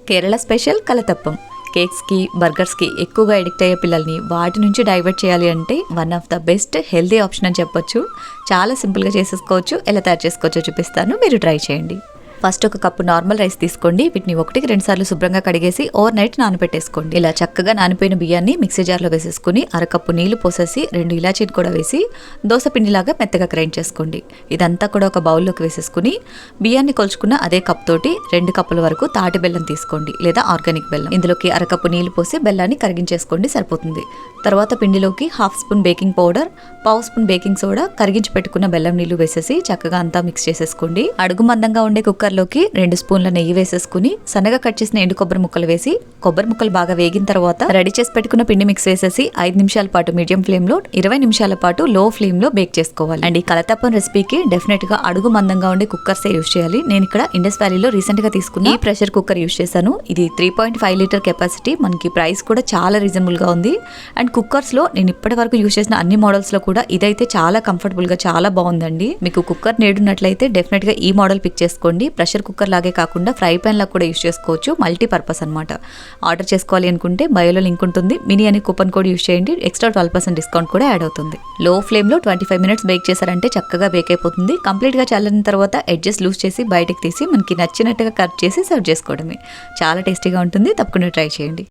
Kerala special kalathappam. కేక్స్కి, బర్గర్స్కి ఎక్కువగా addict అయ్యే పిల్లల్ని వాటి నుంచి డైవర్ట్ చేయాలి అంటే one of the best healthy option అని చెప్పొచ్చు. చాలా సింపుల్గా చేసేసుకోవచ్చు. ఎలా తయారు చేసుకోవచ్చో చూపిస్తాను, మీరు ట్రై చేయండి. ఫస్ట్ ఒక కప్పు నార్మల్ రైస్ తీసుకోండి. వీటిని 1-2 సార్లు శుభ్రంగా కడిగేసి ఓవర్ నైట్ నానబెట్టేసుకోండి. ఇలా చక్కగా నానిపోయిన బియ్యాన్ని మిక్సీ జార్లో వేసేసుకుని అరకప్పు నీళ్లు పోసేసి 2 ఇలాచీని కూడా వేసి దోశ పిండిలాగా మెత్తగా గ్రైండ్ చేసుకోండి. ఇదంతా కూడా ఒక బౌల్లోకి వేసేసుకుని బియ్యాన్ని కొలుచుకున్న అదే కప్ తోటి 2 కప్పుల వరకు తాటి బెల్లం తీసుకోండి, లేదా ఆర్గానిక్ బెల్లం. ఇందులోకి అరకప్పు నీళ్లు పోసి బెల్లాన్ని కరిగించేసుకోండి, సరిపోతుంది. తర్వాత పిండిలోకి 1/2 spoon baking powder, 1/2 spoon baking soda, కరిగించి పెట్టుకున్న బెల్లం నీళ్లు వేసేసి చక్కగా అంతా మిక్స్ చేసేసుకోండి. అడుగు మందంగా ఉండే కుక్కర్లోకి 2 స్పూన్ల నెయ్యి వేసేసుకుని సన్నగా కట్ చేసిన ఎండు కొబ్బరి ముక్కలు వేసి కొబ్బరి ముక్కలు బాగా వేగిన తర్వాత రెడీ చేసి పెట్టుకున్న పిండి మిక్స్ వేసేసి 5 నిమిషాల పాటు మీడియం ఫ్లేమ్ లో, 20 నిమిషాల పాటు లో ఫ్లేమ్ లో బేక్ చేసుకోవాలి. అండ్ ఈ కలతప్పం రెసిపీకి డెఫినెట్ గా అడుగు మందంగా ఉండే కుక్కర్సే యూజ్ చేయాలి. నేను ఇక్కడ ఇండస్ వ్యాలీలో రీసెంట్ గా తీసుకున్న ఈ ప్రెషర్ కుక్కర్ యూజ్ చేశాను. ఇది 3.5 లీటర్ కెపాసిటీ. మనకి ప్రైస్ కూడా చాలా రీజనబుల్ గా ఉంది. అండ్ కుక్కర్స్ లో నేను ఇప్పటి వరకు యూజ్ చేసిన అన్ని మోడల్స్ లో కూడా ఇదైతే చాలా కంఫర్టబుల్ గా చాలా బాగుందండి. మీకు కుక్కర్ నేడున్నట్లయితే డెఫినెట్ గా ఈ మోడల్ పిక్ చేసుకోండి. ప్రెషర్ కుక్కర్ లాగే కాకుండా ఫ్రై పాన్ లా కూడా యూజ్ చేసుకోవచ్చు. మల్టీ పర్పస్ అనమాట. ఆర్డర్ చేసుకోవాలి అనుకుంటే బయోలో లింక్ ఉంటుంది. మినీ అనే కూపన్ కోడ్ యూజ్ చేయండి. ఎక్స్ట్రా 12% డిస్కౌంట్ కూడా యాడ్ అవుతుంది. లో ఫ్లేమ్ లో 25 మినిట్స్ బేక్ చేశారంటే చక్కగా బేక్ అయిపోతుంది. కంప్లీట్ గా చల్లిన తర్వాత ఎడ్జెస్ లూజ్ చేసి బయటకు తీసి మనకి నచ్చినట్టుగా కట్ చేసి సర్వ్ చేసుకోవడమే. చాలా టేస్టీగా ఉంటుంది. తప్పకుండా ట్రై చేయండి.